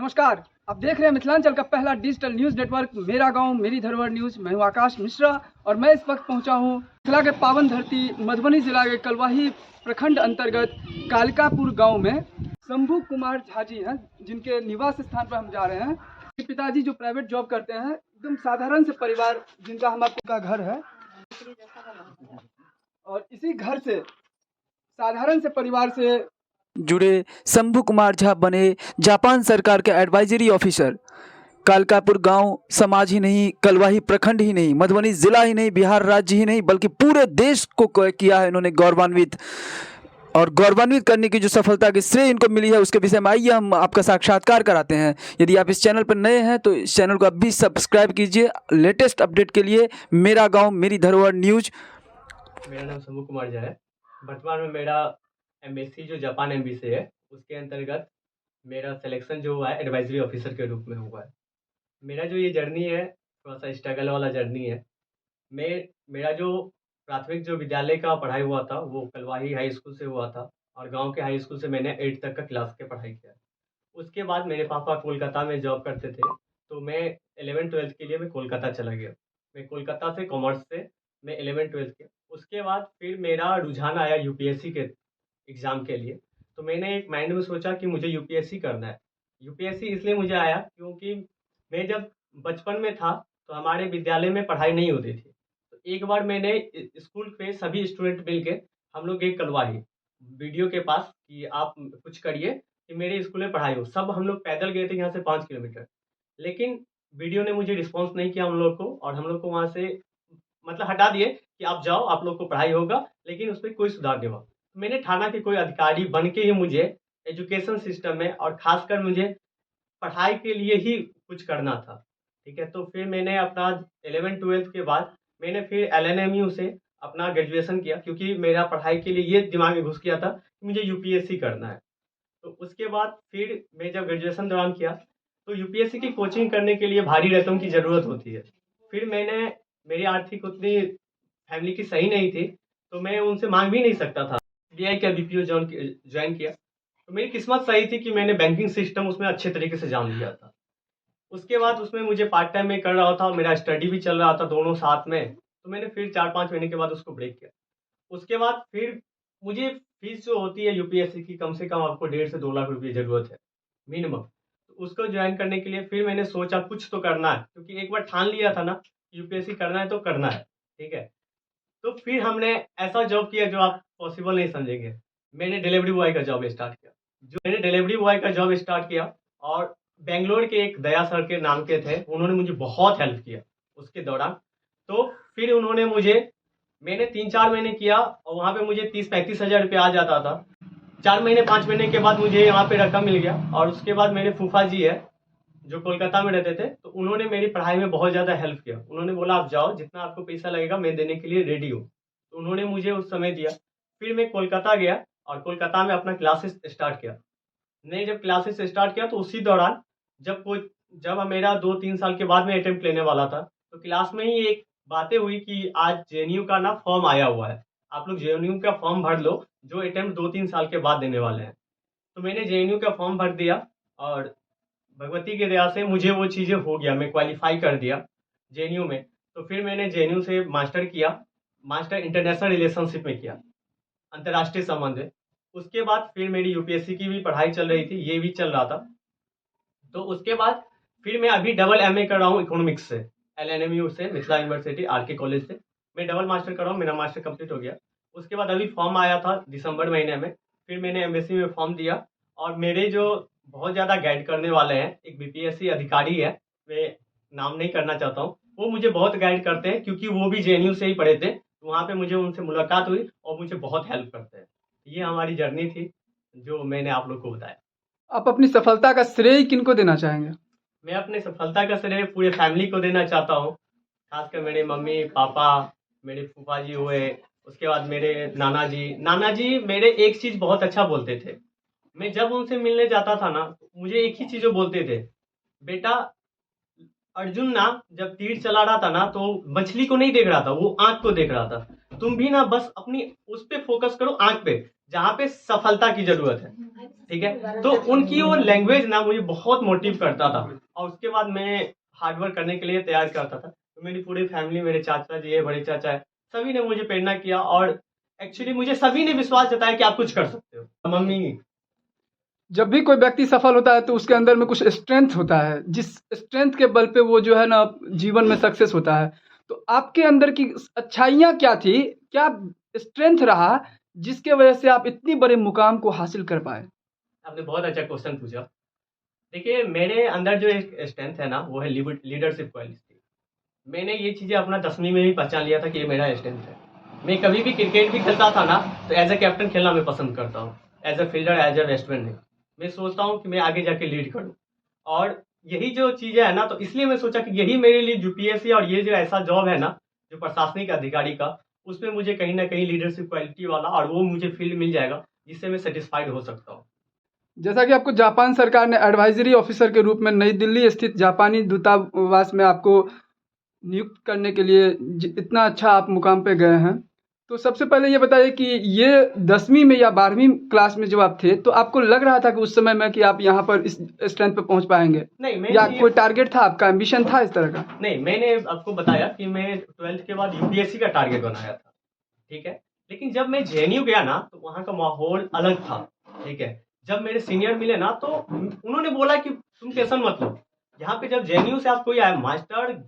नमस्कार, आप देख रहे हैं मिथिलांचल का पहला डिजिटल न्यूज नेटवर्क मेरा गांव मेरी धरोहर न्यूज। मैं हूं आकाश मिश्रा और मैं इस वक्त पहुंचा हूं मिथिला के पावन धरती मधुबनी जिला के कलवाही प्रखंड अंतर्गत कालिकापुर गांव में। शंभू कुमार झा जी हैं जिनके निवास स्थान पर हम जा रहे हैं। पिताजी जो प्राइवेट जॉब करते हैं, एकदम साधारण से परिवार जिनका हमारे का घर है, और इसी घर से साधारण से परिवार से जुड़े शंभू कुमार झा बने जापान सरकार के एडवाइजरी ऑफिसर। कालिकापुर गांव समाज ही नहीं, कलवाही प्रखंड ही नहीं, मधुबनी जिला ही नहीं, बिहार राज्य ही नहीं, बल्कि पूरे देश को किया है इन्होंने गौरवान्वित। और गौरवान्वित करने की जो सफलता की श्रेय इनको मिली है उसके विषय में आइए हम आपका साक्षात्कार कराते हैं। यदि आप इस चैनल पर नए हैं तो इस चैनल को अभी सब्सक्राइब कीजिए लेटेस्ट अपडेट के लिए। मेरा गाँव मेरी धरोहर न्यूज। मेरा नाम शंभू कुमार झा है। वर्तमान में मेरा एमबीसी जो जापान एम्बेसी है उसके अंतर्गत मेरा सिलेक्शन जो हुआ है एडवाइजरी ऑफिसर के रूप में हुआ है। मेरा जो ये जर्नी है थोड़ा सा स्ट्रगल वाला जर्नी है। मेरा जो प्राथमिक जो विद्यालय का पढ़ाई हुआ था वो कलवाही हाई स्कूल से हुआ था और गांव के हाई स्कूल से मैंने 8 तक का क्लास के पढ़ाई किया। उसके बाद मेरे पापा कोलकाता में जॉब करते थे तो मैं 11th-12th के लिए मैं कोलकाता चला गया। मैं कोलकाता से कॉमर्स से मैं 11th-12th किया। उसके बाद फिर मेरा रुझान आया यूपीएससी के एग्ज़ाम के लिए। तो मैंने एक माइंड में सोचा कि मुझे यूपीएससी करना है। यूपीएससी इसलिए मुझे आया क्योंकि मैं जब बचपन में था तो हमारे विद्यालय में पढ़ाई नहीं होती थी। तो एक बार मैंने स्कूल पे सभी स्टूडेंट मिल के हम लोग गए कलवाही वीडियो के पास कि आप कुछ करिए कि मेरे स्कूल में पढ़ाई हो। सब हम लोग पैदल गए थे यहाँ से 5 किलोमीटर, लेकिन वीडियो ने मुझे रिस्पॉन्स नहीं किया हम लोग को और हम लोग को वहाँ से मतलब हटा दिए कि आप जाओ, आप लोग को पढ़ाई होगा, लेकिन उस पर कोई सुधार नहीं हुआ। मैंने ठाना कि कोई अधिकारी बन के ही मुझे एजुकेशन सिस्टम में और ख़ासकर मुझे पढ़ाई के लिए ही कुछ करना था। ठीक है, तो फिर मैंने अपना 11th-12th के बाद मैंने फिर एलएनएमयू से अपना ग्रेजुएशन किया क्योंकि मेरा पढ़ाई के लिए ये दिमाग में घुस गया था कि मुझे यूपीएससी करना है। तो उसके बाद फिर मैं जब ग्रेजुएशन दौरान किया तो यूपीएससी की कोचिंग करने के लिए भारी रकम की ज़रूरत होती है। फिर मेरी आर्थिक उतनी फैमिली की सही नहीं थी तो मैं उनसे मांग भी नहीं सकता था। एसबीआई का बीपीओ ज्वाइन किया तो मेरी किस्मत सही थी कि मैंने बैंकिंग सिस्टम उसमें अच्छे तरीके से जान लिया था। उसके बाद उसमें मुझे पार्ट टाइम में कर रहा था और मेरा स्टडी भी चल रहा था, दोनों साथ में। तो मैंने फिर 4-5 महीने के बाद उसको ब्रेक किया। उसके बाद फिर मुझे फीस जो होती है यूपीएससी की कम से कम आपको 1.5 से 2 लाख रुपये ज़रूरत है मिनिमम। तो उसको ज्वाइन करने के लिए फिर मैंने सोचा कुछ तो करना है क्योंकि एक बार ठान लिया था ना यूपीएससी करना है तो करना है। ठीक है, तो फिर हमने ऐसा जॉब किया जो आप पॉसिबल नहीं समझेंगे। मैंने डिलीवरी बॉय का जॉब स्टार्ट किया और बेंगलोर के एक दया सर के नाम के थे, उन्होंने मुझे बहुत हेल्प किया उसके दौरान। तो फिर मैंने 3-4 महीने किया और वहाँ पे मुझे 30-35 हज़ार रुपये आ जाता था। 4 महीने 5 महीने के बाद मुझे यहाँ पे रकम मिल गया और उसके बाद मेरे फूफा जी है जो कोलकाता में रहते थे, तो उन्होंने मेरी पढ़ाई में बहुत ज़्यादा हेल्प किया। उन्होंने बोला आप जाओ, जितना आपको पैसा लगेगा मैं देने के लिए रेडी हूँ। तो उन्होंने मुझे उस समय दिया। फिर मैं कोलकाता गया और कोलकाता में अपना क्लासेस स्टार्ट किया। मैंने जब क्लासेस स्टार्ट किया तो उसी दौरान जब मेरा 2-3 साल के बाद में अटेम्प्ट लेने वाला था तो क्लास में ही एक बातें हुई कि आज जेएनयू का ना फॉर्म आया हुआ है, आप लोग जेएनयू का फॉर्म भर लो जो अटेम्प्ट 2-3 साल के बाद देने वाले हैं। तो मैंने जेएनयू का फॉर्म भर दिया और भगवती की दया से मुझे वो चीज़ें हो गया, मैं क्वालिफाई कर दिया जेएनयू में। तो फिर मैंने जेएनयू से मास्टर किया, मास्टर इंटरनेशनल रिलेशनशिप में किया, अंतर्राष्ट्रीय संबंध है। उसके बाद फिर मेरी यूपीएससी की भी पढ़ाई चल रही थी, ये भी चल रहा था। तो उसके बाद फिर मैं अभी डबल एमए कर रहा हूँ इकोनॉमिक्स से, एलएनएमयू से, मिथिला यूनिवर्सिटी आरके कॉलेज से मैं डबल मास्टर कर रहा हूँ। मेरा मास्टर कंप्लीट हो गया। उसके बाद अभी फॉर्म आया था दिसंबर महीने में, फिर मैंने एमएससी में फॉर्म दिया और मेरे जो बहुत ज़्यादा गाइड करने वाले हैं, एक बीपीएससी अधिकारी है, मैं नाम नहीं करना चाहता हूँ, वो मुझे बहुत गाइड करते हैं क्योंकि वो भी जेएनयू से ही पढ़े थे। तो वहाँ पे मुझे उनसे मुलाकात हुई और मुझे बहुत हेल्प करते हैं। ये हमारी जर्नी थी जो मैंने आप लोग को बताया। आप अपनी सफलता का श्रेय किनको देना चाहेंगे? मैं अपनी सफलता का श्रेय पूरे फैमिली को देना चाहता हूँ, खासकर मेरे मम्मी पापा, मेरे फूफा जी हुए, उसके बाद मेरे नाना जी मेरे एक चीज़ बहुत अच्छा बोलते थे। मैं जब उनसे मिलने जाता था ना मुझे एक ही चीज़ वो बोलते थे, बेटा अर्जुन ना जब तीर चला रहा था ना तो मछली को नहीं देख रहा था, वो आंख को देख रहा था। तुम भी ना बस अपनी उस पे फोकस करो, आंख पे, जहाँ पे सफलता की जरूरत है। ठीक है। तो उनकी वो लैंग्वेज ना मुझे बहुत मोटिव करता था, और उसके बाद मैं हार्ड वर्क करने के लिए तैयार करता था। तो मेरी पूरी फैमिली, मेरे चाचा जी है, बड़े चाचा है, सभी ने मुझे प्रेरणा किया, और एक्चुअली मुझे सभी ने विश्वास जताया कि आप कुछ कर सकते हो। मम्मी, जब भी कोई व्यक्ति सफल होता है तो उसके अंदर में कुछ स्ट्रेंथ होता है, जिस स्ट्रेंथ के बल पे वो जो है ना जीवन में सक्सेस होता है। तो आपके अंदर की अच्छाइयाँ क्या थी, क्या स्ट्रेंथ रहा जिसके वजह से आप इतनी बड़े मुकाम को हासिल कर पाए? आपने बहुत अच्छा क्वेश्चन पूछा। देखिए, मेरे अंदर जो एक स्ट्रेंथ है ना, वो है लीडरशिप क्वालिटी। मैंने ये चीज़ें अपना 10वीं में भी पहचान लिया था कि ये मेरा स्ट्रेंथ है। मैं कभी भी क्रिकेट भी खेलता था ना, तो एज ए कैप्टन खेलना मैं पसंद करता हूँ, as a fielder, as a batsman नहीं। मैं सोचता हूँ कि मैं आगे जाके लीड करूँ, और यही जो चीज़ें है ना, तो इसलिए मैं सोचा कि यही मेरे लिए यूपीएससी और ये जो ऐसा जॉब है ना, जो प्रशासनिक अधिकारी का, उसमें मुझे कहीं ना कहीं लीडरशिप क्वालिटी वाला, और वो मुझे फील्ड मिल जाएगा जिससे मैं सेटिस्फाइड हो सकता हूँ। जैसा कि आपको जापान सरकार ने एडवाइजरी ऑफिसर के रूप में नई दिल्ली स्थित जापानी दूतावास में आपको नियुक्त करने के लिए इतना अच्छा आप मुकाम पे गए हैं, तो सबसे पहले ये बताइए कि ये 10वीं में या 12वीं क्लास में जब आप थे तो आपको लग रहा था कि उस समय में कि आप यहाँ पर इस स्ट्रेंथ पे पहुँच पाएंगे, नहीं, या मैंने कोई टारगेट था, आपका एम्बिशन था इस तरह का? नहीं, मैंने आपको बताया कि मैं 12th के बाद यूपीएससी का टारगेट बनाया था, ठीक है। लेकिन जब मैं जेएनयू गया ना, तो वहाँ का माहौल अलग था, ठीक है। जब मेरे सीनियर मिले ना, तो उन्होंने बोला कि तुम टेंशन मत लो, यहाँ पे जब जेएनयू से आप कोई आया मास्टर